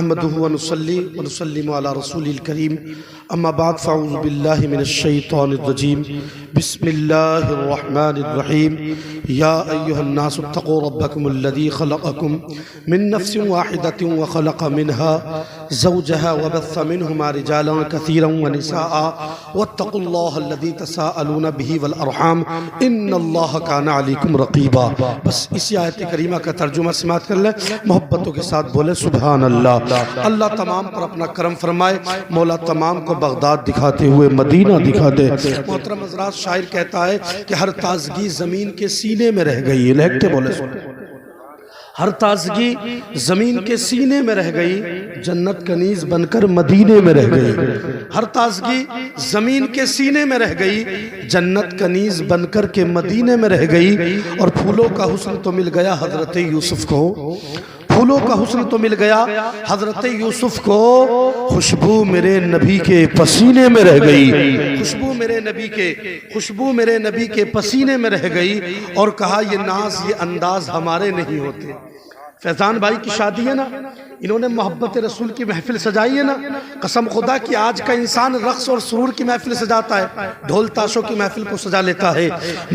نحمده ونصلي ونسلم على رسول الكريم اما بعد فاعوذ بالله من الشيطان الرجيم بسم الله الرحمن الرحيم يا ايها الناس اتقوا ربكم الذي خلقكم من نفس واحدة وخلق منها زوجها وبث منهما رجالا كثيرا ونساء واتقوا الله الذي تساءلون به والارحام ان الله كان عليكم رقيبا. بس اسی آیت کریمہ کا ترجمہ سماعت کر لیں، محبتوں کے ساتھ بولے سبحان اللہ. اللہ تمام پر اپنا کرم فرمائے، مولا تمام کو بغداد دکھاتے ہوئے مدینہ دکھا دے. محترم حضرات، شاعر کہتا ہے کہ ہر تازگی زمین کے سینے میں رہ گئی. لہکتے بولے ہر تازگی زمین کے سینے میں رہ گئی، جنت کنیز بن کر مدینے میں رہ گئی. ہر تازگی زمین کے سینے میں رہ گئی، جنت کنیز بن کر کے مدینے میں رہ گئی. اور پھولوں کا حسن تو مل گیا حضرت یوسف کو، پھولوں کا حسن تو مل گیا حضرت یوسف کو، خوشبو میرے نبی کے پسینے میں رہ گئی. خوشبو میرے نبی کے پسینے میں رہ گئی. اور کہا یہ ناز یہ انداز ہمارے نہیں ہوتے. فیضان بھائی کی شادی ہے نا، انہوں نے محبت رسول کی محفل سجائی ہے نا. قسم خدا کہ آج کا انسان رقص اور سرور کی محفل سجاتا ہے، ڈھول تاشوں کی محفل کو سجا لیتا ہے،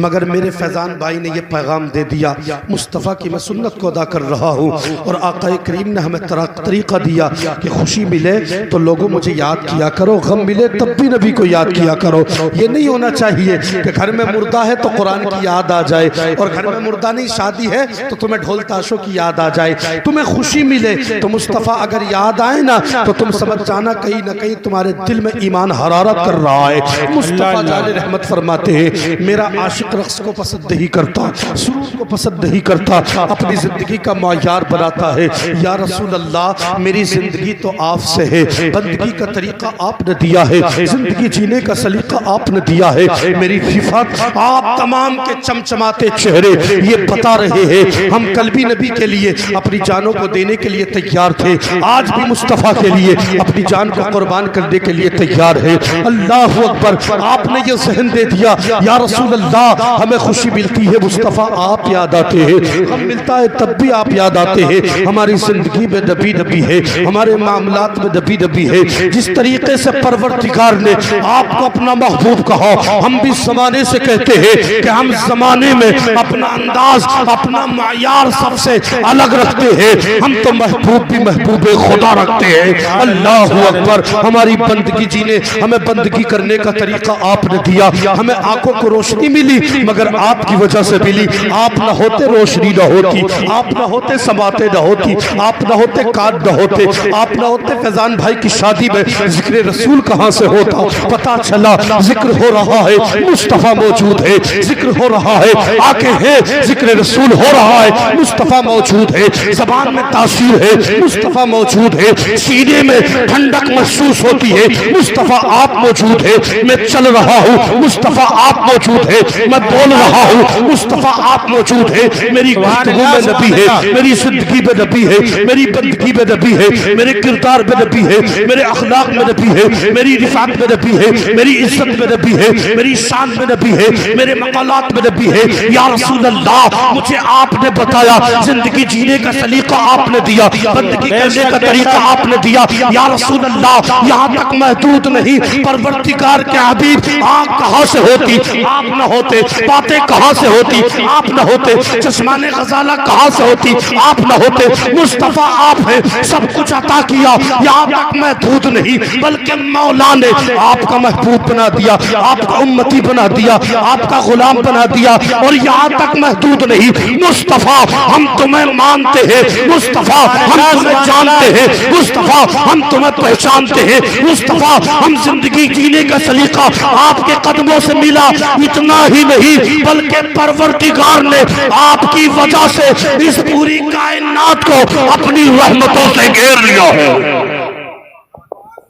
مگر میرے فیضان بھائی نے یہ پیغام دے دیا، مصطفیٰ کی میں سنت کو ادا کر رہا ہوں. اور آقا کریم نے ہمیں طریقہ دیا کہ خوشی ملے تو لوگوں مجھے یاد کیا کرو، غم ملے تب بھی نبی کو یاد کیا کرو. یہ نہیں ہونا چاہیے کہ گھر میں مردہ ہے تو قرآن کی یاد آ جائے، اور گھر میں مردہ نہیں شادی ہے تو تمہیں ڈھول تاشوں کی یاد آ جائے. تمہیں خوشی ملے تو مصطفیٰ اگر یاد آئے نا تو تم سمجھ جانا کہیں نہ کہیں تمہارے دل میں ایمان حرارت کر رہا ہے. مصطفیٰ جان رحمت فرماتے ہیں میرا عاشق رقص کو پسند نہیں کرتا، سرور کو پسند نہیں کرتا، اپنی زندگی کا معیار بناتا ہے. یا رسول اللہ میری زندگی تو آپ سے ہے، بندگی کا طریقہ آپ نے دیا ہے، زندگی جینے کا سلیقہ آپ نے دیا ہے. میری صفات آپ تمام کے چمچماتے چہرے یہ بتا رہے ہیں. ہم کل بھی نبی کے لیے اپنی جانوں کو دینے کے لیے تیار تھے، آج بھی مصطفیٰ کے لیے اپنی جان کو قربان کرنے کے لیے تیار ہے. اللہ اکبر، آپ نے یہ ذہن دے دیا. یا رسول اللہ ہمیں خوشی ملتی ہے مصطفیٰ آپ یاد آتے ہیں، ہم ملتا ہے تب بھی آپ یاد آتے ہیں. ہماری زندگی میں نبی ہے، ہمارے معاملات میں نبی ہے. جس طریقے سے پروردگار نے آپ کو اپنا محبوب کہا، ہم بھی زمانے سے کہتے ہیں کہ ہم زمانے میں اپنا انداز اپنا معیار سب سے الگ رکھتے ہیں. ہم تو محبوب بھی محبوب خدا رکھتے ہیں. اللہ اکبر، ہماری بندگی جینے ہمیں بندگی کرنے کا طریقہ آپ نے دیا. ہمیں آنکھوں کو روشنی ملی مگر آپ کی وجہ سے ملی. آپ نہ ہوتے روشنی نہ ہوتی، آپ نہ ہوتے سماعتیں نہ ہوتی، آپ نہ ہوتے کان نہ ہوتے، آپ نہ ہوتے. فیضان بھائی کی شادی میں ذکر رسول کہاں سے ہوتا؟ پتا چلا ذکر ہو رہا ہے مصطفیٰ موجود ہے، ذکر ہو رہا ہے آنکھیں ہیں ذکر رسول ہو رہا ہے مصطفیٰ موجود ہے، زبان میں تاثیر ہے مصطفیٰ موجود ہے، سینے میں ٹھنڈک محسوس ہوتی ہے مصطفیٰ آپ موجود ہے. میں چل رہا ہوں مصطفیٰ آپ موجود ہے، میں بول رہا ہوں مصطفیٰ آپ موجود ہے. میری گفتگو میں نبی ہے، میری زندگی میں نبی ہے، میری بندگی میں نبی ہے، میرے کردار میں نبی ہے، میرے اخلاق میں نبی ہے، میری رفعت میں نبی ہے، میری عزت میں نبی ہے، میری شان میں نبی ہے، میرے مقالات میں نبی ہے. یا رسول اللہ مجھے آپ نے بتایا، زندگی جینے کا سلیقہ آپ نے دیا، بندگی کرنے کا طریقہ آپ نے دیا. یا رسول اللہ یہاں تک محدود نہیں، پروردگار کے حبیب آنکھ کہاں سے ہوتی آپ نہ ہوتے، باتیں کہاں سے ہوتی آپ نہ ہوتے، چشمان غزالہ کہاں سے ہوتی آپ نہ ہوتے. مصطفیٰ آپ ہیں، سب کچھ عطا کیا. یہاں تک محدود نہیں بلکہ مولا نے آپ کا محبوب بنا دیا، آپ کا امتی بنا دیا، آپ کا غلام بنا دیا. اور یہاں تک محدود نہیں، مصطفیٰ ہم تمہیں مانتے ہیں، مصطفیٰ ہم تمہیں جانتے ہیں، مصطفیٰ ہم تمہیں پہچانتے ہیں، مصطفیٰ ہم زندگی جینے کا سلیقہ آپ کے قدموں سے ملا. اتنا ہی نہیں بلکہ پروردگار نے آپ کی وجہ سے اس پوری کائنات کو اپنی رحمتوں سے گھیر لیا ہے.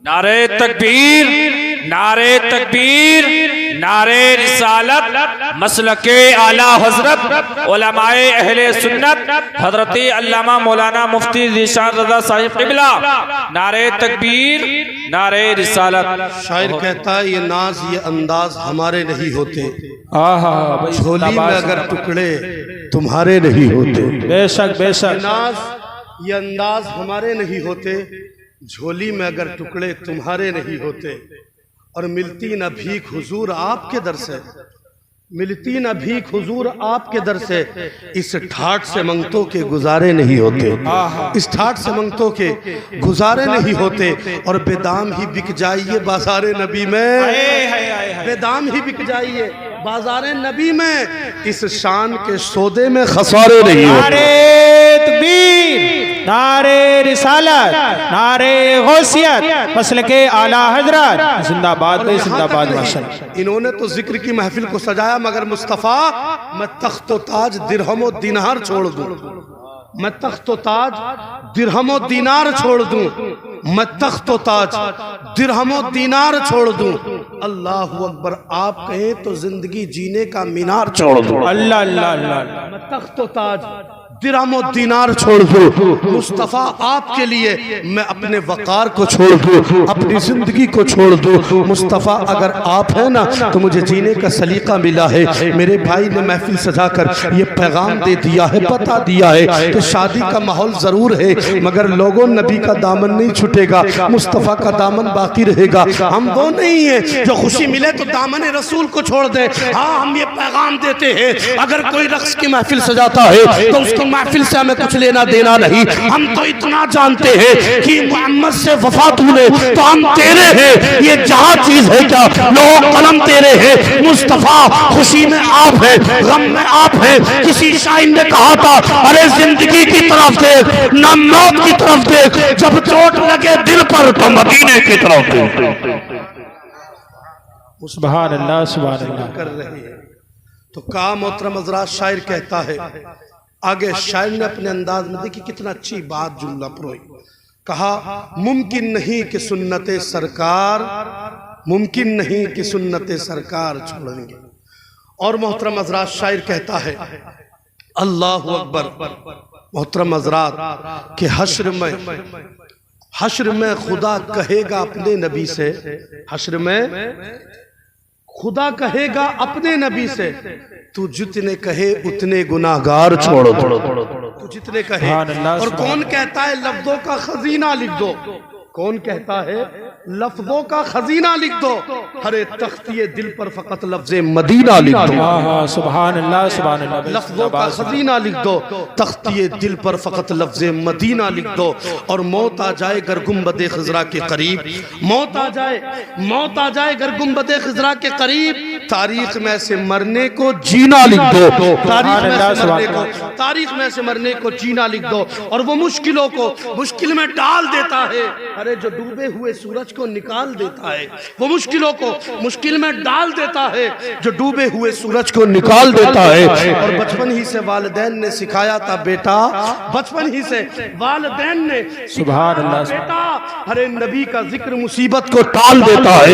نعرہ تکبیر، نعرہ تکبیر، نعرہ رسالت، مسلک اعلی حضرت علماء اہل سنت حضرت علامہ مولانا مفتی ذیشان رضا صاحب قبلہ. نعرہ تکبیر، نعرہ رسالت. شاعر کہتا ہے یہ ناز یہ انداز ہمارے نہیں ہوتے، جھولی میں اگر ٹکڑے تمہارے نہیں ہوتے. بے شک بے شک. ناز یہ انداز ہمارے نہیں ہوتے، جھولی میں اگر ٹکڑے تمہارے نہیں ہوتے، اور ملتی نہ بھیک حضور آپ کے در سے، ملتی نہ بھیک حضور آپ کے در سے، اس ٹھاٹ سے منگتوں کے گزارے نہیں ہوتے، اس ٹھاٹ سے منگتوں کے گزارے نہیں ہوتے، اور بے دام ہی بک جائیے بازار نبی میں، بے دام ہی بک جائیے بازار نبی میں، اس شان کے سودے میں خسارے نہیں ہوتے۔ نعرے تکبیر، نعرے رسالت، نعرے غوثیت، مسلک اعلیٰ حضرت، زندہ باد زندہ باد ماشاءاللہ۔ انہوں نے تو ذکر کی محفل کو سجایا، مگر مصطفیٰ میں تخت و تاج درہم و دینار چھوڑ دوں، میں تخت و تاج درہم و دینار چھوڑ دوں، میں تخت و تاج درہم و دینار چھوڑ دوں، اللہ اکبر آپ کہیں تو زندگی جینے کا مینار چھوڑ دوں، اللہ اللہ اللہ، میں تخت و تاج درہم و دینار چھوڑ دوں، مصطفیٰ آپ کے لیے میں اپنے وقار کو چھوڑ دوں، اپنی زندگی کو چھوڑ دوں، مصطفیٰ اگر آپ ہیں نا تو مجھے جینے کا سلیقہ ملا ہے۔ میرے بھائی نے محفل سجا کر یہ پیغام دے دیا ہے، بتا دیا ہے کہ شادی کا ماحول ضرور ہے مگر لوگوں نبی کا دامن نہیں چھٹے گا، مصطفیٰ کا دامن باقی رہے گا۔ ہم وہ نہیں ہیں جو خوشی ملے تو دامن رسول کو چھوڑ دیں، ہاں ہم یہ پیغام دیتے ہیں اگر کوئی رقص کی محفل سجاتا ہے تو اس کو محفل سے ہمیں کچھ لینا دینا نہیں، ہم تو اتنا جانتے ہیں کہ محمد سے وفات ہوئے تو ہم تیرے ہیں، یہ جہاں چیز ہے کیا لوگ قلم تیرے ہیں، مصطفیٰ خوشی میں آپ ہیں، غم میں آپ ہیں۔ کسی شاعر نے کہا تھا ارے زندگی کی طرف دیکھ نہ موت کی طرف دیکھ، جب چوٹ لگے دل پر تو مدینے کی طرف دیکھ۔ سبحان اللہ سبحان اللہ۔ کر رہی ہے تو کہا محترم حضرات، شاعر کہتا ہے آگے، شاعر نے اپنے انداز میں دیکھی کتنا اچھی بات جملہ پروئی، کہا ممکن نہیں کہ سنت سرکار، ممکن نہیں کہ سنت سرکار چھوڑیں گے۔ اور محترم حضرات شاعر کہتا ہے اللہ اکبر، محترم حضرات کہ حشر میں خدا کہے گا اپنے نبی سے، حشر میں خدا کہے گا اپنے نبی سے تو جتنے کہے اتنے گناہگار چھوڑ دو، تو جتنے کہے۔ اور کون کہتا ہے لفظوں کا خزینہ لکھ دو، کون کہتا ہے لفظوں کا خزینہ لکھ دو، ہرے تختی دل پر فقط لفظ مدینہ لکھ دو، سبحان اللہ سبحان اللہ۔ لفظوں کا خزینہ لکھ دو، تختی دل پر فقط لفظ مدینہ لکھ دو، اور موت آ جائے گر گنبد خضرا کے قریب، موت آ جائے گر گنبد خضرا کے قریب، تاریخ میں سے مرنے کو جینا لکھ دو، تاریخ میں سے مرنے کو جینا لکھ دو، اور وہ مشکلوں کو مشکل میں ڈال دیتا ہے، ارے جو ڈوبے ہوئے سورج کو نکال دیتا ہے، وہ مشکلوں کو مشکل میں ڈال دیتا ہے جو ڈوبے ہوئے سورج کو نکال دیتا ہے۔ اور بچپن ہی سے والدین نے سکھایا تھا بیٹا، بچپن ہی سے والدین نے سبحان اللہ بیٹا، ارے نبی کا ذکر مصیبت کو ٹال دیتا ہے،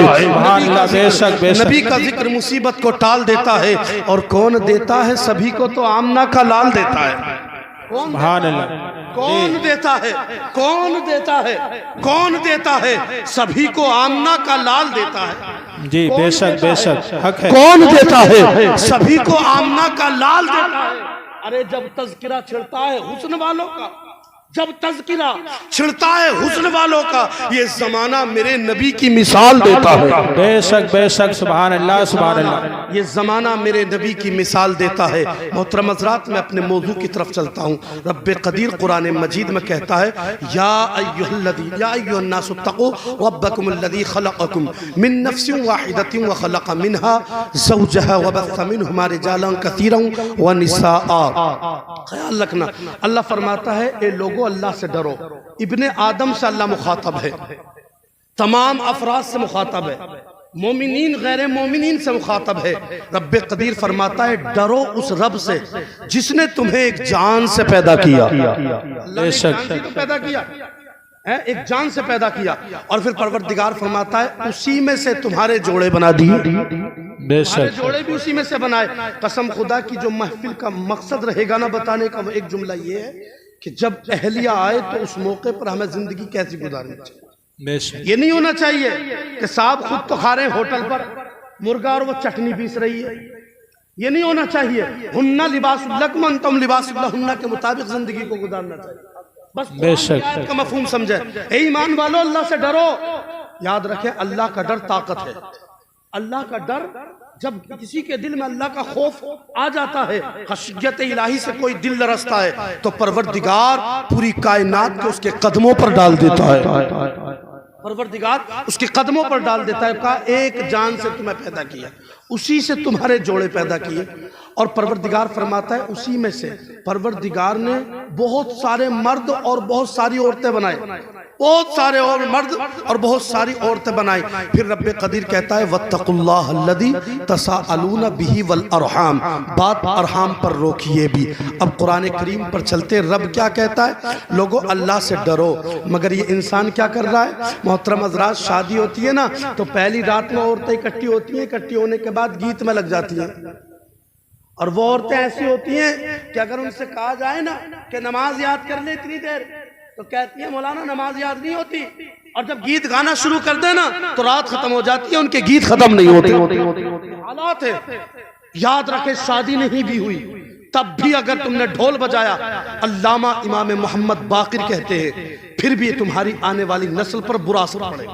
نبی کا ذکر مصیبت کو ٹال دیتا ہے، اور کون دیتا ہے سبھی کو تو آمنہ کا لال دیتا ہے، سبحان اللہ۔ کون دیتا ہے، کون دیتا ہے، کون دیتا ہے سبھی کو آمنہ کا لال دیتا ہے، جی بے شک بے شک حق ہے، کون دیتا ہے سبھی کو آمنہ کا لال دیتا ہے۔ ارے جب تذکرہ چھڑتا ہے حسن والوں کا، جب تذکرہ چھڑتا ہے حسن والوں کا، یہ زمانہ میرے نبی کی مثال دیتا ہے، بے شک سبحان اللہ سبحان اللہ۔ یہ زمانہ میرے نبی کی مثال دیتا ہے۔ محترم حضرات میں اپنے موضوع کی طرف چلتا ہوں۔ رب قدیر قرآن مجید میں کہتا ہے یا ایھا الناس اتقوا ربکم الذی خلقکم من نفس واحدۃ وخلق منها زوجها وبث منهما رجالا کثیرا ونساء۔ خیال رکھنا، اللہ فرماتا ہے اے لوگوں اللہ سے ڈرو۔ ابن آدم سے اللہ مخاطب ہے، تمام افراد سے مخاطب ہے، مومنین غیر مومنین سے مخاطب ہے۔ رب قدیر فرماتا ہے ڈرو اس رب سے جس نے تمہیں ایک جان سے پیدا کیا، اللہ نے ایک جان سے پیدا کیا، ایک جان سے پیدا کیا، اور پھر پروردگار فرماتا ہے اسی میں سے تمہارے جوڑے بنا دیے، بے تمہارے شک جوڑے بھی اسی میں سے بنائے۔ قسم خدا کی جو محفل کا مقصد رہے گا نا بتانے کا، وہ ایک جملہ یہ ہے کہ جب اہلیہ آئے تو اس موقع پر ہمیں زندگی کیسی گزارنی چاہیے۔ بے شک یہ نہیں ہونا چاہیے کہ صاحب خود تو کھا رہے ہیں ہوٹل پر مرغا اور وہ چٹنی پیس رہی ہے، یہ نہیں ہونا چاہیے۔ ہنہ لباس لکم انتم لباس لہنہ کے مطابق زندگی کو گزارنا چاہیے۔ بس بے شک آیت کا مفہوم سمجھے. اے ایمان والو اللہ سے ڈرو. یاد رکھیں اللہ کا ڈر طاقت ہے. اللہ کا ڈر جب کسی کے دل میں اللہ کا خوف آ جاتا ہے, خشیت الہی سے کوئی دل لرزتا ہے, تو پروردگار پوری کائنات کو اس کے قدموں پر ڈال دیتا ہے. پروردگار اس کے قدموں پر ڈال دیتا ہے. کہا ایک جان سے تمہیں پیدا کیا, اسی سے تمہارے جوڑے پیدا کیے. اور پروردگار فرماتا ہے اسی میں سے پروردگار نے بہت سارے مرد اور بہت ساری عورتیں بنائے, بہت سارے اور مرد اور بہت ساری عورتیں بنائی. پھر رب قدیر کہتا ہے واتقوا اللہ الذی تساءلون بہ والارحام, بات ارحام پر روکیے بھی. اب قرآن کریم پر چلتے رب کیا کہتا ہے, لوگو اللہ سے ڈرو. مگر یہ انسان کیا کر رہا ہے؟ محترم حضرات, شادی ہوتی ہے نا تو پہلی رات میں عورتیں اکٹھی ہوتی ہیں, اکٹھی ہونے کے بعد گیت میں لگ جاتی ہیں. اور وہ عورتیں ایسی ہوتی ہیں کہ اگر ان سے کہا جائے نا کہ نماز یاد کر لے اتنی دیر, تو کہتی ہیں مولانا نماز یاد نہیں ہوتی. اور جب گیت گانا شروع کر دے نا تو رات ختم ہو جاتی ہے, ان کے گیت ختم نہیں ہوتے. حالات ہے. یاد رکھے شادی نہیں بھی ہوئی تب بھی اگر تم نے ڈھول بجایا, علامہ امام محمد باقر کہتے ہیں پھر بھی تمہاری آنے والی نسل پر برا اثر پڑے.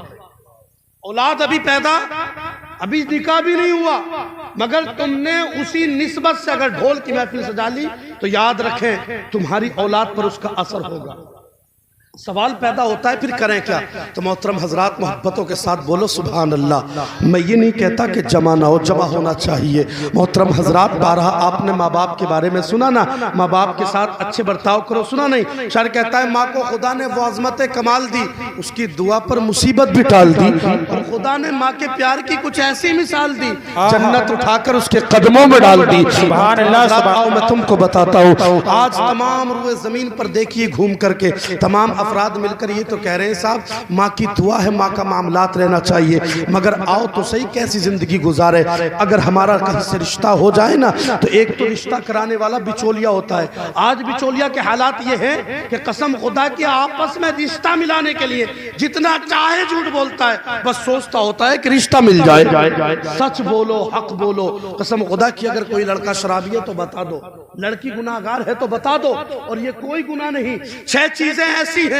اولاد ابھی پیدا, ابھی نکاح بھی نہیں ہوا, مگر تم نے اسی نسبت سے اگر ڈھول کی محفل سجا لی تو یاد رکھیں تمہاری اولاد پر اس کا اثر ہوگا. سوال پیدا ہوتا ہے پھر کریں کیا؟ تو محترم حضرات محبتوں کے ساتھ بولو سبحان اللہ. میں یہ نہیں کہتا کہ جمع نہ ہو, جمع ہونا چاہیے. محترم حضرات بارہا آپ نے ماں باپ کے بارے میں سنا نا, ماں باپ کے ساتھ اچھے برتاؤ کرو, سنا نہیں؟ شاعر کہتا ہے ماں کو خدا نے وہ عظمت کمال دی, اس کی دعا پر مصیبت بھی ٹال دی, اور خدا نے ماں کے پیار کی کچھ ایسی مثال دی, جنت اٹھا کر اس کے قدموں میں ڈال دی. سبحان اللہ. آؤ میں تم کو بتاتا ہوں, آج تمام روئے زمین پر دیکھیے گھوم کر کے تمام افراد مل کر یہ تو کہہ رہے ہیں صاحب ماں کی دعا ہے, ماں کا معاملات رہنا چاہیے, مگر آؤ تو صحیح کیسی زندگی گزارے. اگر ہمارا کہیں سے رشتہ ہو جائے نا تو ایک تو رشتہ کرانے والا بچولیا ہوتا ہے. آج بچولیا کے حالات یہ ہیں کہ قسم خدا کی آپس میں رشتہ ملانے کے لیے جتنا چاہے جھوٹ بولتا ہے, بس سوچتا ہوتا ہے کہ رشتہ مل جائے. سچ بولو, حق بولو. قسم خدا کی اگر کوئی لڑکا شرابی ہے تو بتا دو, لڑکی گناہگار ہے تو بتا دو, اور یہ کوئی گناہ نہیں. 6 چیزیں ایسی ہیں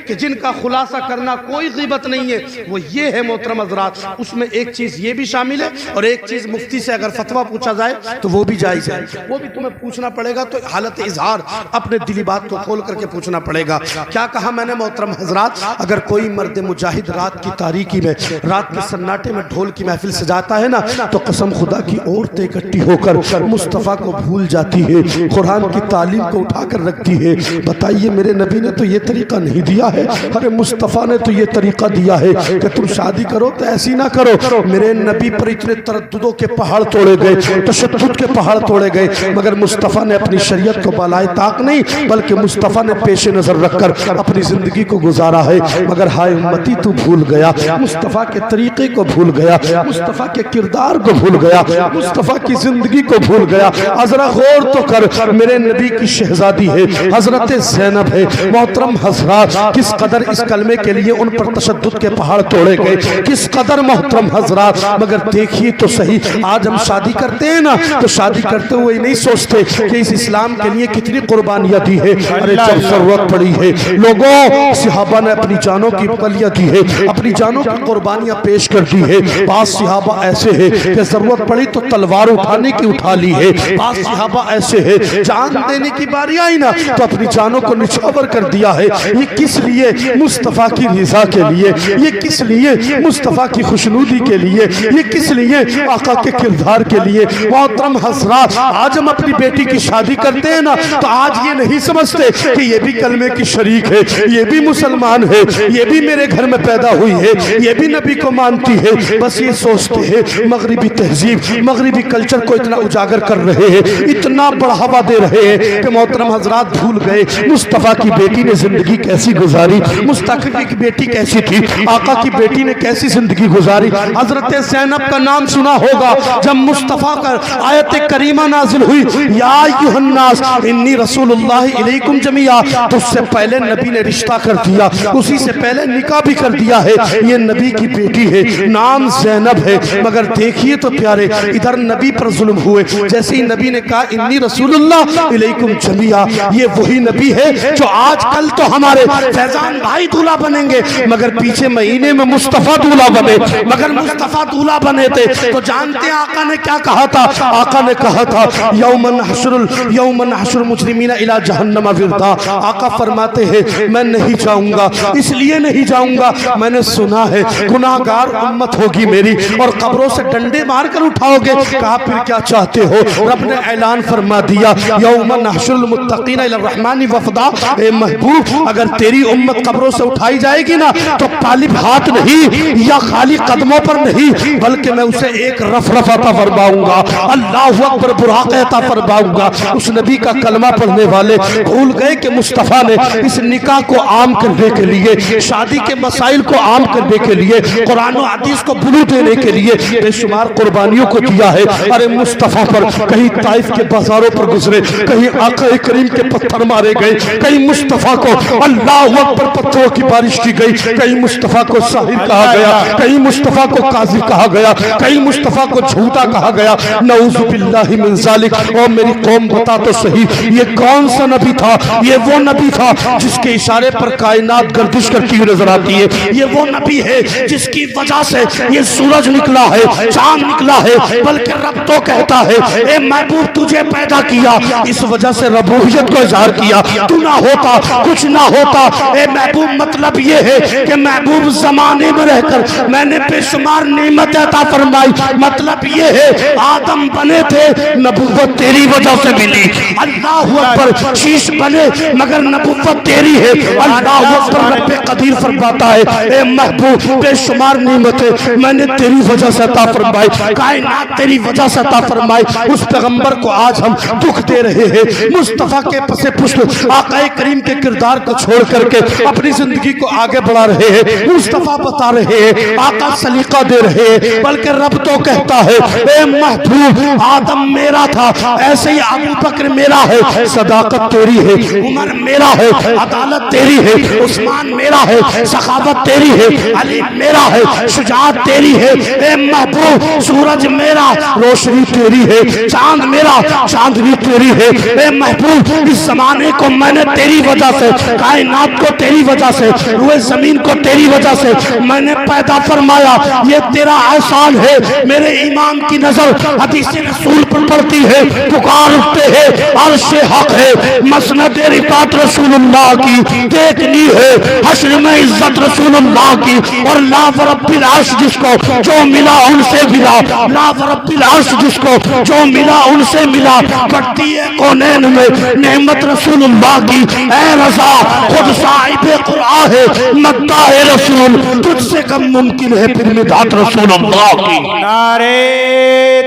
کہ جن کا خلاصہ کرنا کوئی غیبت نہیں ہے, وہ یہ ہے محترم حضرات. اس میں ایک چیز یہ بھی شامل ہے, اور ایک چیز مفتی سے اگر فتویٰ پوچھا جائے تو وہ بھی جائز ہے, وہ بھی تمہیں پوچھنا پڑے گا. تو حالت اظہار اپنے دلی بات کو کھول کر کے پوچھنا پڑے گا. کیا کہا میں نے محترم حضرات؟ اگر کوئی مرد مجاہد رات کی تاریکی میں, رات کے سناٹے میں ڈھول کی محفل سجاتا ہے نا تو قسم خدا کی عورتیں اکٹھی ہو کر مصطفیٰ کو بھول جاتی ہے, قرآن کی تعلیم کو اٹھا کر رکھتی ہے. بتائیے میرے نبی نے تو یہ طریقہ نہیں دیا ہے, ارے مصطفیٰ نے تو یہ طریقہ دیا ہے کہ تم شادی کرو تو ایسی نہ کرو. میرے نبی پر اتنے ترددوں کے پہاڑ توڑے گئے, تشدد کے پہاڑ توڑے گئے, مگر مصطفیٰ نے اپنی شریعت کو بالائے طاق نہیں بلکہ مصطفیٰ نے پیش نظر رکھ کر اپنی زندگی کو گزارا ہے. مگر ہائے امتی تو بھول گیا, مصطفیٰ کے طریقے کو بھول گیا, مصطفیٰ کے کردار کو بھول گیا, مصطفیٰ کی زندگی کو بھول گیا. ذرا غور تو کر, میرے نبی کی شہزادی ہے, حضرت زینب ہے. محترم حضرات کس قدر اس کلمے کے لیے ان پر تشدد کے پہاڑ توڑے گئے, کس قدر محترم حضرات. مگر دیکھیے تو صحیح, آج ہم شادی کرتے ہیں نا تو شادی کرتے ہوئے نہیں سوچتے کہ اس اسلام کے لیے کتنی قربانیاں دی ہے. ارے جب ضرورت پڑی ہے لوگوں, صحابہ نے اپنی جانوں کی بلیاں دی ہے, اپنی جانوں کی قربانیاں پیش کر دی ہے. بعض صحابہ ایسے ہیں کہ ضرورت پڑی تو تلوار اٹھانے کی اٹھا لی ہے, بعض صحابہ ایسے ہیں جان دینے کی باری آئی نا تو اپنی جانوں کو نچھاور کر دیا ہے. یہ کس لیے؟ مصطفیٰ کی رضا کے لیے. یہ کس لیے؟ مصطفیٰ کی خوشنودی کے لیے. یہ کس لیے؟ آقا کے کردار کے لیے. محترم حضرات آج ہم اپنی بیٹی کی شادی کرتے ہیں نا تو آج یہ نہیں سمجھتے کہ یہ بھی کلمے کی شریک ہے, یہ بھی مسلمان ہے, یہ بھی میرے گھر میں پیدا ہوئی ہے, یہ بھی نبی کو مانتی ہے. بس یہ سوچتے ہیں مغربی تہذیب, مغربی کلچر کو اتنا اجاگر کر رہے ہیں, اتنا بڑھاوا دے رہے ہیں کہ محترم حضرات بھول گئے مصطفیٰ کی بیٹی نے زندگی کیسی گزاری, مصطفیٰ کی بیٹی کیسی تھی, آقا کی بیٹی نے کیسی زندگی گزاری. حضرت زینب کا نام سنا ہوگا جب مصطفیٰ کا آیت کریمہ نازل ہوئی, یا ایھا الناس انی رسول اللہ الیکم جمیعا, تو اس سے پہلے نبی نے رشتہ کر دیا, اسی سے پہلے نکاح بھی کر دیا ہے. یہ نبی کی بیٹی ہے, نام زینب ہے. مگر دیکھیے تو پیارے, ادھر نبی پر ظلم ہوئے. جیسے ہی نبی نے کہا انی رسول رسول اللہ الیکم جمیعا، یہ وہی نبی ہے جو آج کل تو ہمارے فیضان بھائی دولہا بنیں گے مگر پیچھے مہینے میں مصطفیٰ دولہا بنے، مگر مصطفیٰ دولہا بنے تھے تو جانتے ہیں آقا نے کیا کہا تھا؟ آقا نے کہا تھا یوم نحشر مجرمین الی جہنم وردا۔ آقا فرماتے ہیں میں نہیں جاؤں گا، اس لیے نہیں جاؤں گا، میں نے سنا ہے گناہگار امت ہوگی میری اور قبروں سے ڈنڈے مار کر اٹھاؤ گے۔ کہا پھر کیا چاہتے ہو؟ رب نے اعلان فرما دیا یوم نحشر المتقین الی الرحمن وفدا، اے محبوب اگر تیری امت قبروں سے اٹھائی جائے گی نا تو طالب ہاتھ نہیں یا خالی قدموں پر نہیں بلکہ میں اسے ایک رفرف عطا فرماؤں گا، اللہ اکبر براق عطا فرماؤں گا۔ اس نبی کا کلمہ پڑھنے والے بھول گئے کہ مصطفیٰ نے اس نکاح کو عام کرنے کے لیے، شادی کے مسائل کو عام کرنے کے لیے، قرآن و حدیث کو بلو دینے کے لیے بے شمار قربانیوں کو دیا ہے۔ ارے مصطفیٰ پر کہیں طائف کے بازاروں پر گزرے، کہیں آقا کریم کے پتھر مارے گئے، کہیں مصطفیٰ کو اللہ اکبر پتھروں کی بارش کی گئی، کہیں مصطفیٰ کو ساحر کہا گیا، کہیں مصطفیٰ کو قاضی کہا گیا، کہیں مصطفیٰ کو جھوٹا کہا گیا، نعوذ باللہ من ذالک۔ اور میری قوم بتا تو صحیح یہ کون سا نبی تھا؟ یہ وہ نبی تھا جس کے اشارے پر کائنات گردش کرتی ہوئی نظر آتی ہے، یہ وہ نبی ہے جس کی وجہ سے یہ سورج نکلا ہے، چاند نکلا ہے، بلکہ رب تو کہتا ہے اے محبوب تجھے پیدا کیا، اس وجہ سے ربوبیت کو اظہار کیا، تو نہ ہوتا کچھ نہ ہوتا۔ اے محبوب مطلب یہ ہے کہ محبوب زمانے میں رہ کر میں نے بے شمار نعمت عطا فرمائی، مطلب یہ ہے آدم بنے تھے نبوت تیری وجہ سے ملی، اللہ اکبر شیش بنے مگر نبوت تیری ہے، اللہ اکبر رب قدیر فرماتا ہے اے محبوب بے شمار نعمتیں میں نے تیری وجہ سے عطا فرمائی، کائنات تیری وجہ سے عطا فرمائی۔ اس پیغمبر کو آج ہم دکھ دے رہے ہیں، مصطفیٰ کے پس پشت آقا کریم کے کردار کو چھوڑ کر کے اپنی زندگی کو آگے بڑھا رہے ہیں، مصطفیٰ بتا رہے ہیں، آقا سلیقہ دے رہے ہیں، بلکہ رب تو کہتا ہے اے محبوب آدم میرا تھا ایسے ہی ابو بکر میرا ہے، صداقت تیری ہے، عمر میرا ہے، عدالت تیری ہے، عثمان میرا ہے، سخاوت تیری ہے، علی میرا ہے، شجاعت تیری ہے۔ اے محبوب سورج میرا روشنی تیری ہے، چاند میرا چاندنی تیری ہے۔ اے محبوب اس زمانے کو میں نے تیری وجہ سے، کائنات کو تیری وجہ سے، روئے زمین کو تیری وجہ سے میں نے پیدا فرمایا، یہ تیرا احسان ہے۔ میرے ایمان کی نظر حدیث رسول پر پڑتی ہے، پکار اٹھتے ہیں عرش حق ہے، مسند رفعت رسول اللہ کی دیکھنی ہے، حشر میں عزت رسول اللہ کی، اور لا ورب العرش جس کو جو ملا ان سے ملا، لا ورب العرش جس کو جو ملا ان سے ملا، بڑھتی ہے کونین میں نعمت رسول اللہ کی۔ اے رضا خود صاحب قرآن ہے، مداح رسول تجھ سے کم ممکن ہے پھر مدحت رسول اللہ کی۔ نعرہ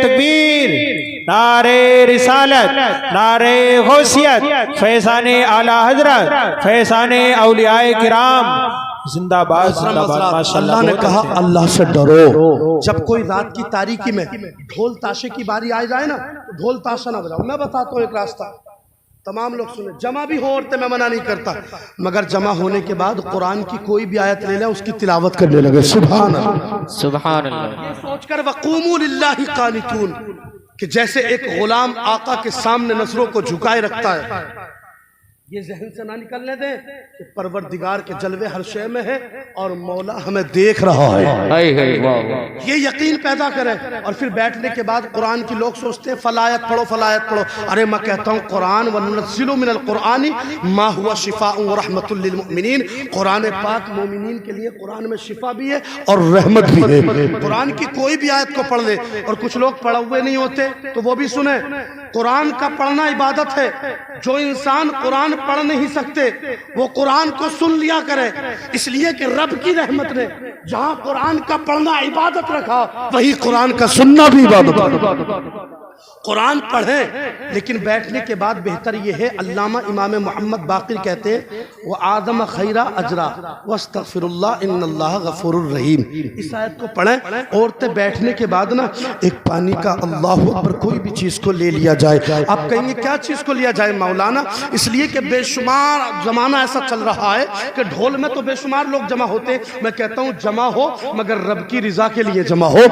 تکبیر، نعرہ رسالت، نعرہ غوثیت، فیضان اعلی حضرت، فیضان اولیاء کرام زندہ باد زندہ باد۔ ماشاءاللہ اللہ نے کہا اللہ سے ڈرو۔ جب کوئی رات کی تاریکی میں ڈھول تاشے کی باری آ جائے نا، ڈھول تاشا نہ بجاؤ۔ میں بتاتا ہوں ایک راستہ، تمام لوگ سنیں، جمع بھی ہو عورتیں، میں منع نہیں کرتا، مگر جمع ہونے کے بعد قرآن کی کوئی بھی آیت لے لیں اس کی تلاوت کرنے لگے، سبحان اللہ سبحان اللہ۔ یہ سوچ کر وقوموا للہ قانتون کہ جیسے ایک غلام آقا کے سامنے نظروں کو جھکائے رکھتا ہے، یہ ذہن سے نہ نکلنے دیں کہ پروردگار کے جلوے ہر شے میں ہے اور مولا ہمیں دیکھ رہا ہے، یہ یقین پیدا کریں۔ اور پھر بیٹھنے کے بعد قرآن کی لوگ سوچتے ہیں فلایت پڑھو فلایت پڑھو، ارے میں کہتا ہوں قرآن وَنُنَزِّلُ مِنَ الْقُرْآنِ مَا هُوَ شِفَاءٌ وَرَحْمَةٌ لِّلْمُؤْمِنِينَ۔ قرآن پاک مومنین کے لیے قرآن میں شفا بھی ہے اور رحمت بھی ہے۔ قرآن کی کوئی بھی آیت کو پڑھ لے، اور کچھ لوگ پڑھے ہوئے نہیں ہوتے تو وہ بھی سنیں، قرآن کا پڑھنا عبادت ہے۔ جو انسان قرآن پڑھ نہیں سکتے وہ قرآن کو سن لیا کرے، اس لیے کہ رب کی رحمت نے جہاں قرآن کا پڑھنا عبادت رکھا وہی قرآن کا سننا بھی عبادت ہے۔ قرآن پڑھیں لیکن بیٹھنے کے بعد بہتر یہ ہے، علامہ امام محمد باقر کہتے ہیں وَآدَمَ خَيْرَ أَجْرَا وَاسْتَغْفِرُ اللَّهِ إِنَّ اللَّهَ غَفُورٌ رَحِيمٌ۔ اس آیت کو پڑھیں، عورتیں بیٹھنے کے بعد نا ایک پانی کا اللہ اکبر کوئی بھی چیز کو لے لیا جائے۔ آپ کہیں گے کیا چیز کو لیا جائے مولانا؟ اس لیے کہ بے شمار زمانہ ایسا چل رہا ہے کہ ڈھول میں تو بے شمار لوگ جمع ہوتے ہیں، میں کہتا ہوں جمع ہو مگر رب کی رضا کے لیے جمع ہو،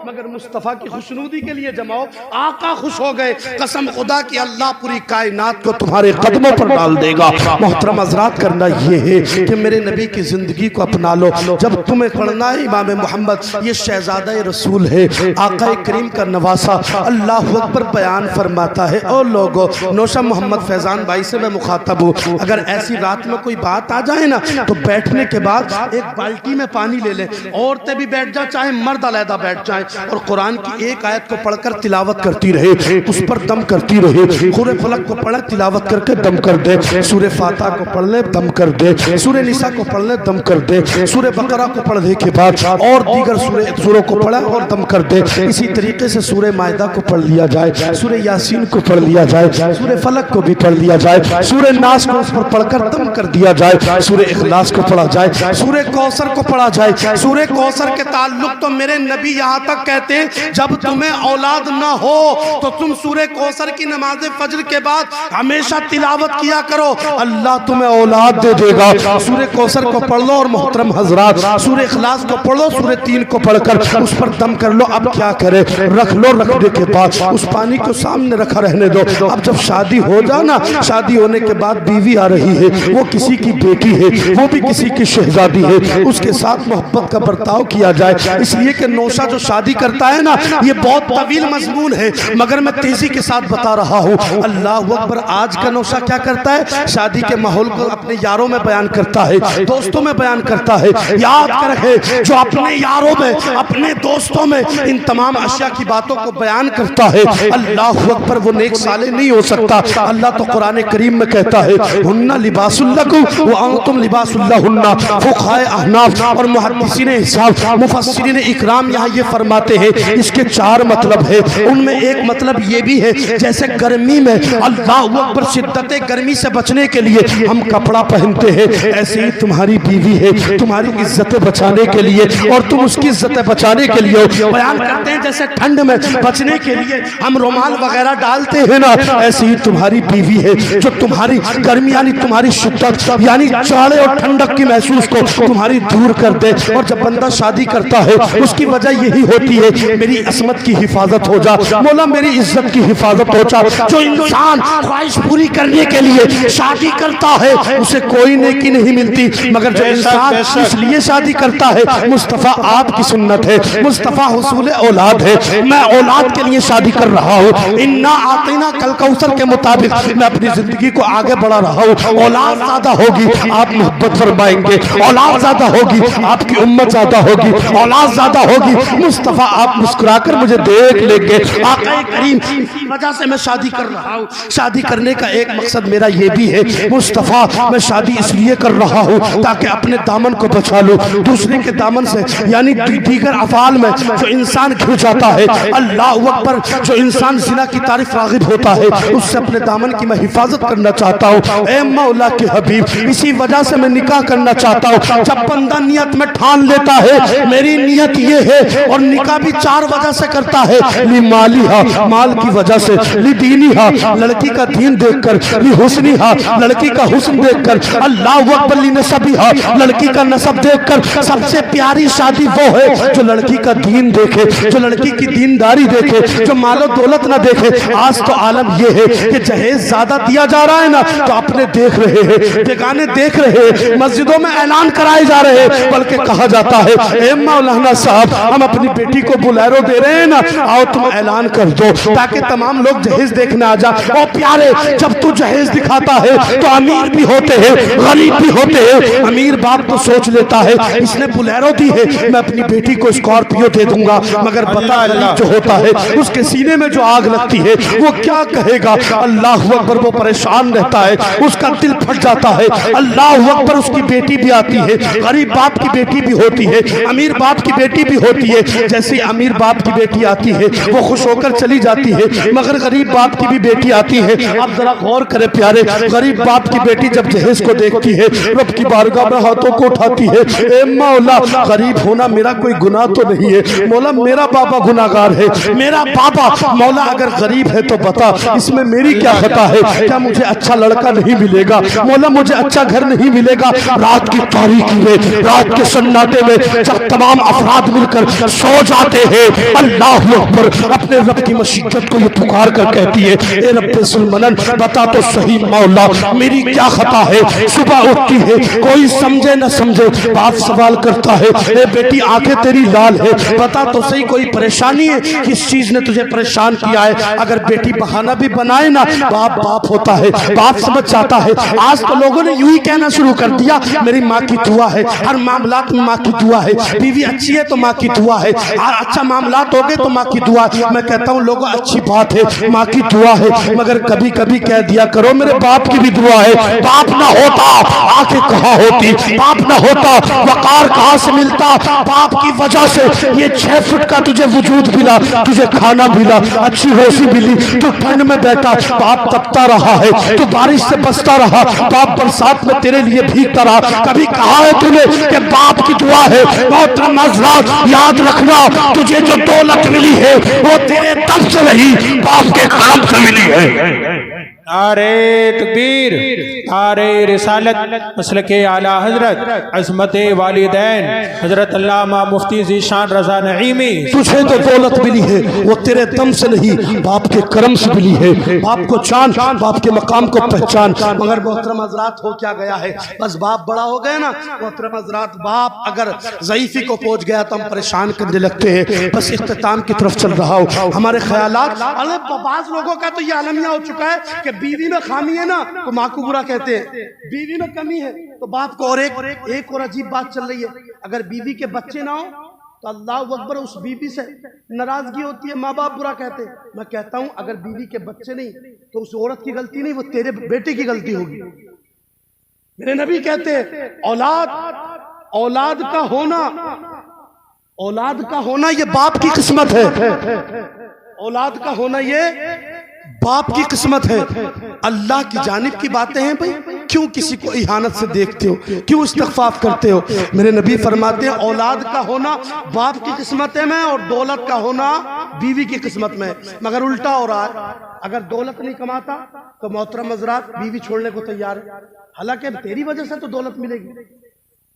مگر مصطفیٰ کی خوشنودی کے لیے جمع ہو۔ آقا خوش ہو گئے، قسم خدا کی اللہ پوری کائنات کو تمہارے قدموں پر ڈال دے گا۔ محترم حضرات، کرنا یہ ہے کہ میرے نبی کی زندگی کو اپنا لو۔ جب تمہیں پڑھنا ہے امام محمد، یہ شہزادہ رسول ہے، آقا کریم کا نواسا، اللہ اکبر بیان فرماتا ہے۔ اور لوگوں، نوشہ محمد فیضان بھائی سے میں مخاطب ہوں، اگر ایسی رات میں کوئی بات آ جائے نا تو بیٹھنے کے بعد ایک بالٹی میں پانی لے لیں، عورتیں بھی بیٹھ جائیں، چاہے مرد علیحدہ بیٹھ جائیں، اور قرآن کی ایک آیت کو پڑھ کر تلاوت کرتی رہے، اس پر دم کرتی رہے۔ سورہ فلق کو پڑھے، تلاوت کر کے دم کر دے، سورہ فاتحہ کو پڑھ لے، دم کر دے، سورہ نساء کو پڑھ لے، دم کر دے، سورہ بقرہ کو پڑھنے کے بعد اور دیگر سوروں کو پڑھے اور دم کر دے۔ اسی طریقے سے سورہ مائدہ کو پڑھ لیا جائے، سورہ یاسین کو پڑھ لیا جائے، سورہ فلق کو بھی پڑھ لیا جائے، سورہ ناس کو اس پر پڑھ کر دم کر دیا جائے، سورہ اخلاص کو پڑھا جائے، سورہ کوثر کو پڑھا جائے۔ سورہ کوثر کے تعلق تو میرے نبی یہاں تک کہتے ہیں جب تمہیں اولاد نہ ہو تو تم سورہ کوثر کی نماز فجر کے بعد ہمیشہ تلاوت کیا کرو، اللہ تمہیں اولاد دے دے گا۔ سورہ کوثر کو پڑھ لو، اور محترم حضرات سورہ اخلاص کو پڑھ لو، سورہ 3 کو پڑھ کر اس پر دم کر لو۔ اب کیا کرے، رکھ لو، رکھنے کے بعد اس پانی کو سامنے رکھا رہنے دو۔ اب جب شادی ہو جانا، شادی ہونے کے بعد بیوی آ رہی ہے، وہ کسی کی بیٹی ہے، وہ بھی کسی کی شہزادی ہے، اس کے ساتھ محبت کا برتاؤ کیا جائے۔ اس لیے کہ نوشہ جو شادی کرتا ہے نا، یہ بہت طویل مضمون ہے، مگر میں تیزی کے ساتھ بتا رہا ہوں۔ اللہ اکبر، آج کا نوشہ کیا کرتا ہے؟ شادی کے ماحول کو اپنے یاروں میں بیان کرتا ہے، دوستوں میں بیان کرتا ہے۔ یاد کر رکھے، جو اپنے یاروں میں، اپنے دوستوں میں ان تمام اشیاء کی باتوں کو بیان کرتا ہے، اللہ اکبر، وہ نیک صالح نہیں ہو سکتا۔ اللہ تو قرآن کریم میں کہتا ہے ہن لباس لکم وانتم لباس لہن۔ فقہاء احناف اور محدثین حساب، مفسرین اکرام یہاں یہ فرماتے ہیں اس کے 4 مطلب ہے۔ ان میں ایک مطلب یہ بھی ہے جیسے گرمی میں اللہ اکبر شدت گرمی سے بچنے کے لیے ہم کپڑا پہنتے ہیں، ایسے ہی تمہاری بیوی ہے تمہاری عزت بچانے کے لیے، اور تم اس کی عزت بچانے کے لیے بیان کرتے ہیں جیسے ٹھنڈ میں بچنے کے لیے ہم رومال وغیرہ ڈالتے ہیں نا، ایسے ہی تمہاری بیوی ہے جو تمہاری گرمی یعنی تمہاری شدت یعنی چاڑے اور ٹھنڈک کی محسوس کو تمہاری دور کر دے۔ اور جب بندہ شادی کرتا ہے اس کی وجہ یہی ہوتی ہے میری عصمت کی حفاظت ہو جا، مولا میری عزت کی حفاظت ہو جا۔ جو انسان خواہش پوری کرنے کے لیے شادی کرتا ہے اسے کوئی نیکی نہیں ملتی، مگر جو انسان اس لیے شادی کرتا ہے، مصطفیٰ آپ کی سنت ہے، مصطفیٰ حصول اولاد ہے، میں اولاد کے لیے شادی کر رہا ہوں۔ انا آتینا کل کوثر کے مطابق میں اپنی زندگی کو آگے بڑھا رہا ہوں۔ اولاد زیادہ ہوگی آپ محبت فرمائیں گے، اولاد زیادہ ہوگی آپ کی امت زیادہ ہوگی، اولاد زیادہ ہوگی مصطفیٰ آپ مسکرا کر مجھے دیکھ لیں گے۔ آقا کریم اسی وجہ سے میں شادی کر رہا ہوں۔ شادی کرنے کا ایک مقصد میرا یہ بھی ہے، مصطفیٰ میں شادی اس لیے کر رہا ہوں تاکہ اپنے دامن کو بچا لوں دوسرے کے دامن سے، یعنی دیگر افعال میں جو انسان گر جاتا ہے، اللہ اکبر، جو انسان زنا کی طرف راغب ہوتا ہے اس سے اپنے دامن کی میں حفاظت کرنا چاہتا ہوں۔ اے مولا کے حبیب، اسی وجہ سے میں نکاح کرنا چاہتا ہوں۔ جب بندہ نیت میں ٹھان لیتا ہے میری نیت یہ ہے، اور نکاح بھی 4 وجہ سے کرتا ہے، لمالہا مال کی وجہ سے، لدینہا لڑکی کا دین دیکھ کر، لحسنہا لڑکی کا حسن دیکھ کر، اللہ اکبر، لنسبہا لڑکی کا نسب دیکھ کر۔ سب سے پیاری شادی وہ ہے جو لڑکی کا دین دیکھے، جو لڑکی کی دینداری دیکھے، جو مال و دولت نہ دیکھے۔ آج تو عالم یہ ہے کہ جہیز زیادہ دیا جا رہا ہے نا تو اپنے دیکھ رہے ہیں، بیگانے دیکھ رہے ہیں، مسجدوں میں اعلان کرائے جا رہے ہیں، بلکہ کہا جاتا ہے اے مولانا صاحب ہم اپنی بیٹی کو بلیرو دے رہے ہیں نا، آؤ تم اعلان کر دو تاکہ تمام لوگ جہیز دیکھنے آ جائیں۔ او پیارے، جب تو جہیز دکھاتا ہے تو امیر بھی ہوتے ہیں غریب بھی ہوتے ہیں۔ امیر باپ تو سوچ لیتا ہے اس نے بلیرو دی ہے میں اپنی بیٹی کو اسکارپیو دے دوں گا، مگر بتا غریب جو ہوتا ہے اس کے سینے میں جو آگ لگتی ہے وہ کیا کہے گا؟ اللہ اکبر، وہ پریشان رہتا ہے، اس کا دل پھٹ جاتا ہے۔ اللہ اکبر، اس کی بیٹی بھی آتی ہے، غریب باپ کی بیٹی بھی ہوتی ہے، امیر باپ کی بیٹی بھی ہوتی ہے۔ جیسے امیر باپ کی بیٹی آتی ہے وہ خوش ہو کر چلی جاتی ہے، مگر غریب باپ کی بھی بیٹی آتی ہے۔ اب ذرا غور کرے پیارے، غریب باپ کی بیٹی جب جہیز کو دیکھتی ہے رب کی بارگاہ میں ہاتھوں کو اٹھاتی ہے، اے مولا غریب ہونا میرا کوئی گناہ تو نہیں ہے، مولا میرا بابا گناہگار ہے، میرا بابا مولا اگر غریب ہے تو بتا اس میں میری کیا خطا ہے؟ کیا مجھے اچھا لڑکا نہیں ملے گا مولا، مجھے اچھا گھر نہیں ملے گا؟ رات کی تاریکی میں، رات کے سناٹے میں جب تمام افراد مل کر سو جاتے ہیں، اللہ اکبر، اپنے رب کی مشیت کو یہ پکار کر کہتی ہے اے رب ذوالمنن بتا تو صحیح مولا میری کیا خطا ہے. صبح اٹھتی ہے کوئی سمجھے نہ سمجھے باپ سوال کرتا ہے اے بیٹی آنکھیں تیری لال ہے بتا تو صحیح کوئی پریشانی ہے کس چیز نے تجھے پریشان کیا ہے. اگر بیٹی بہانہ بھی بنائے نا باپ باپ ہوتا ہے باپ سمجھ جاتا ہے. آج تو لوگوں نے یوں ہی کہنا شروع کر دیا میری ماں کی دعا ہے ہر معاملات میں ماں کی دعا ہے بیوی اچھی ہے تو ماں کی دعا ہے اچھا معاملات ہو گئے تو ماں کی دعا ہے. میں کہتا ہوں لوگوں اچھی بات ہے ماں کی دعا ہے مگر کبھی کبھی کہہ دیا کرو میرے باپ کی بھی دعا ہے. باپ نہ ہوتا آنکھیں کہاں ہوتی باپ نہ ہوتا وقار کہاں سے ملتا. باپ کی وجہ سے یہ 6 فٹ کا تجھے وجود ملا تجھے کھانا ملا اچھی روزی ملی تو ٹھنڈ میں بیٹھا باپ تپتا رہا ہے تو بارش سے بچتا رہا باپ برسات میں تیرے لیے بھیگتا رہا. کبھی کہا ہے تمہیں کہ باپ کی دعا ہے. محترم حضرات یاد رکھنا تجھے جو دولت ملی ہے وہ تیرے دم سے نہیں باپ کے کرم سے ملی ہے. نعرے تکبیر نعرے رسالت مسلک اعلیٰ حضرت عظمت والدین حضرت علامہ مفتی ذیشان رضا نعیمی. تجھے تو دولت ملی ہے وہ تیرے دم سے نہیں باپ کے کرم سے ملی ہے. باپ کو جان باپ کے مقام کو پہچان. مگر محترم حضرات ہو کیا گیا ہے بس باپ بڑا ہو گیا نا محترم حضرات باپ اگر ضعیفی کو پہنچ گیا تو ہم پریشان کرنے لگتے ہیں. بس اختتام کی طرف چل رہا ہوں ہمارے خیالات. بعض لوگوں کا تو یہ عالمیہ ہو چکا ہے کہ بیوی میں خامی ہے نا تو ماں کو برا کہتے ہیں بیوی میں کمی ہے تو باپ کو. اور ایک اور عجیب بات چل رہی ہے اگر بیوی کے بچے نہ ہو تو اللہ اکبر اس بیوی سے ناراضگی ہوتی ہے ماں باپ برا کہتے ہیں. میں کہتا ہوں اگر بیوی کے بچے نہیں تو اس عورت کی غلطی نہیں وہ تیرے بیٹے کی غلطی ہوگی. میرے نبی کہتے ہیں اولاد کا ہونا یہ باپ کی قسمت ہے. اولاد کا ہونا یہ باپ کی قسمت ہے. اللہ کی جانب کی باتیں ہیں بھائی کیوں کسی کو اہانت سے دیکھتے ہو کیوں استخفاف کرتے ہو. میرے نبی فرماتے ہیں اولاد کا ہونا باپ کی قسمت میں اور دولت کا ہونا بیوی کی قسمت میں. مگر الٹا ہو رہا ہے اگر دولت نہیں کماتا تو محترم حضرات بیوی چھوڑنے کو تیار ہے حالانکہ تیری وجہ سے تو دولت ملے گی.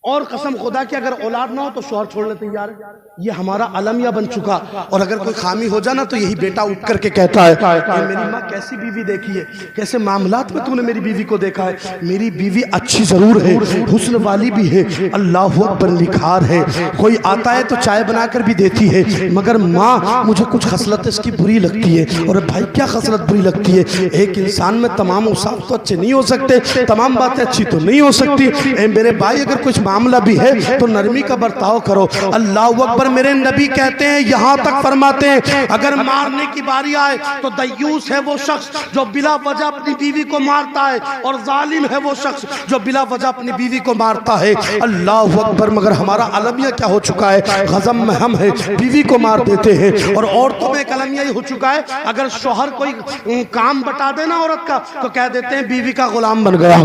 اور قسم خدا کہ اگر اولاد نہ ہو تو شوہر چھوڑنے تیار ہے. یہ ہمارا عالمیہ بن چکا. اور اگر کوئی خامی ہو جانا تو یہی بیٹا اٹھ کر کے کہتا ہے کہ میری ماں کیسی بیوی دیکھی ہے کیسے معاملات میں تو نے میری بیوی کو دیکھا ہے. میری بیوی اچھی ضرور ہے حسن والی بھی ہے اللہ اکبر نکھار ہے. کوئی آتا ہے تو چائے بنا کر بھی دیتی ہے مگر ماں مجھے کچھ خصلت اس کی بری لگتی ہے. اور بھائی کیا خصلت بری لگتی ہے؟ ایک انسان میں تمام اوصاف تو اچھے نہیں ہو سکتے تمام باتیں اچھی تو نہیں ہو سکتی. اے میرے بھائی اگر کچھ معاملہ بھی ہے تو نرمی کا برتاؤ کرو. اللہ اکبر. میرے نبی کہتے ہیں یہاں تک فرماتے ہیں اگر مارنے کی باری آئے تو دیوس ہے وہ شخص جو بلا وجہ اپنی بیوی کو مارتا ہے اور ظالم ہے وہ شخص جو بلا وجہ اپنی بیوی کو مارتا ہے. اللہ اکبر. مگر ہمارا عالمیہ کیا ہو چکا ہے غضب میں ہم ہے بیوی کو مار دیتے ہیں. اور عورتوں میں ایک عالمیہ یہ ہو چکا ہے اگر شوہر کوئی کام بتا دے نا عورت کا تو کہہ دیتے ہیں بیوی کا غلام بن گیا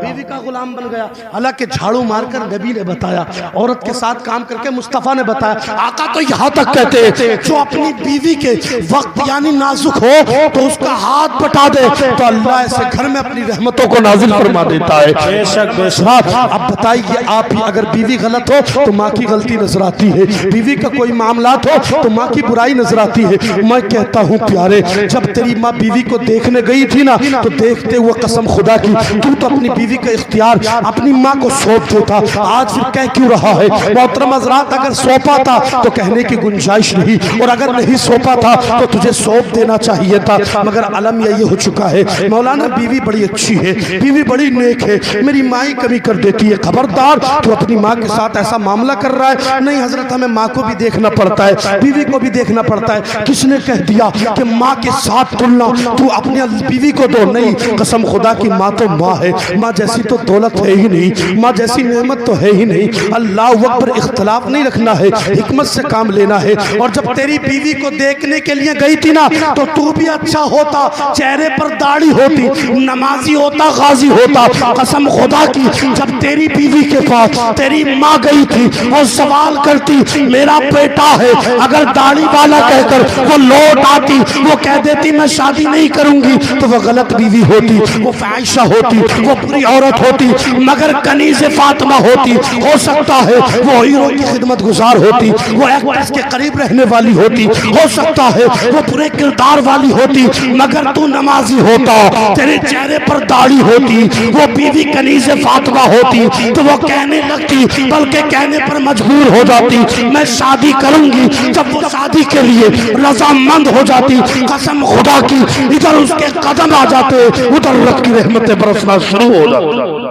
بیوی کا غلام بن گیا. حالانکہ جھاڑو مار کر نبی نے بتایا عورت کے ساتھ کام کر کے مصطفیٰ نے بتایا. آقا تو یہاں تک کہتے ہیں جو اپنی بیوی کے وقت یعنی نازک ہو تو اس کا ہاتھ بٹا دے تو اللہ ایسے گھر میں اپنی رحمتوں کو نازل فرما دیتا ہے. بے شک بے شک. اب بتائیے آپ ہی اگر بیوی غلط ہو تو ماں کی غلطی نظر آتی ہے بیوی کا کوئی معاملات ہو تو ماں کی برائی نظر آتی ہے. میں کہتا ہوں پیارے جب تیری ماں بیوی کو دیکھنے گئی تھی نا تو دیکھتے ہوئے قسم خدا کی تو اپنی بیوی کا اختیار اپنی ماں کو سونپ دیتا. آج پھر کہہ کیوں رہا ہے؟ محترم حضرات اگر سونپا تھا تو کہنے کی گنجائش نہیں اور اگر نہیں سونپا تھا تو تجھے سونپ دینا چاہیے تھا. مگر عالم یہ ہو چکا ہے مولانا بیوی بڑی اچھی ہے بیوی بڑی نیک ہے میری ماں ہی کمی کر دیتی ہے. خبردار تو اپنی ماں کے ساتھ ایسا معاملہ کر رہا ہے. نہیں حضرت ہمیں ماں کو بھی دیکھنا پڑتا ہے بیوی کو بھی دیکھنا پڑتا ہے. کس نے کہہ دیا کہ ماں کے ساتھ تلنا تو اپنی بیوی کو دو؟ نہیں قسم خدا کی ماں تو ماں ہے. ماں جیسی تو دولت ہے ہی نہیں ماں جیسی نعمت تو ہے ہی نہیں. اللہ اکبر. اختلاف نہیں رکھنا ہے حکمت سے کام لینا ہے. اور جب تیری بیوی کو دیکھنے کے لیے گئی تھی نا تو بھی اچھا ہوتا چہرے پر داڑھی ہوتی نمازی ہوتا غازی ہوتا. قسم خدا کی جب تیری بیوی کے پاس تیری ماں گئی تھی اور سوال کرتی میرا بیٹا ہے اگر داڑھی والا کہہ کر وہ لوٹ آتی وہ کہہ دیتی میں شادی نہیں کروں گی تو وہ غلط بیوی ہوتی وہ فاحشہ ہوتی وہ بری عورت ہوتی. مگر کنیز فاطمہ ہوتی، ہو سکتا ہے وہ ہیرو کی خدمت گزار ہوتی، وہ ایکٹریس کے قریب رہنے والی ہوتی، ہو سکتا ہے وہ برے کردار والی ہوتی، مگر تو نمازی ہوتا، تیرے چہرے پر داڑھی ہوتی، وہ بیوی کنیز فاطمہ ہوتی تو وہ کہنے لگتی، بلکہ کہنے پر مجبور ہو جاتی میں شادی کروں گی۔ جب وہ شادی کے لیے رضامند ہو جاتی، قسم خدا کی ادھر اس کے قدم آ جاتے، ادھر رب کی رحمتیں برسنا شروع ہو جاتی۔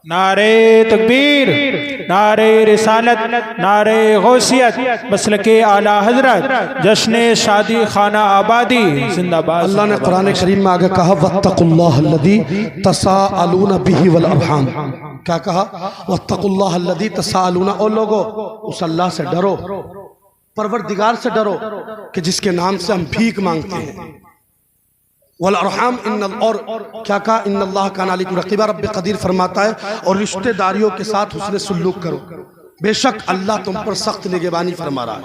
نعرے تکبیر، نعرے رسالت، نعرے غوثیت، مسلک اعلیٰ حضرت، جشن شادی خانہ آبادی زندہ باد۔ اللہ نے قرآن کریم میں آگے کہا وَاتَّقُوا اللَّهَ الَّذِي تَسَاءَلُونَ بِهِ وَالْأَرْحَامَ، کیا کہا؟ وَاتَّقُوا اللَّهَ الَّذِي تَسَاءَلُونَ، او لوگو اس اللہ سے ڈرو، پروردگار سے ڈرو کہ جس کے نام سے ہم بھیک مانگتے ہیں۔ والارحام اور کیا کہا؟ ان اللہ کان علیکم رقیبا، رب قدیر فرماتا ہے اور رشتہ داریوں کے ساتھ حسن سلوک کرو، بے شک اللہ تم پر سخت نگہبانی فرما رہا ہے۔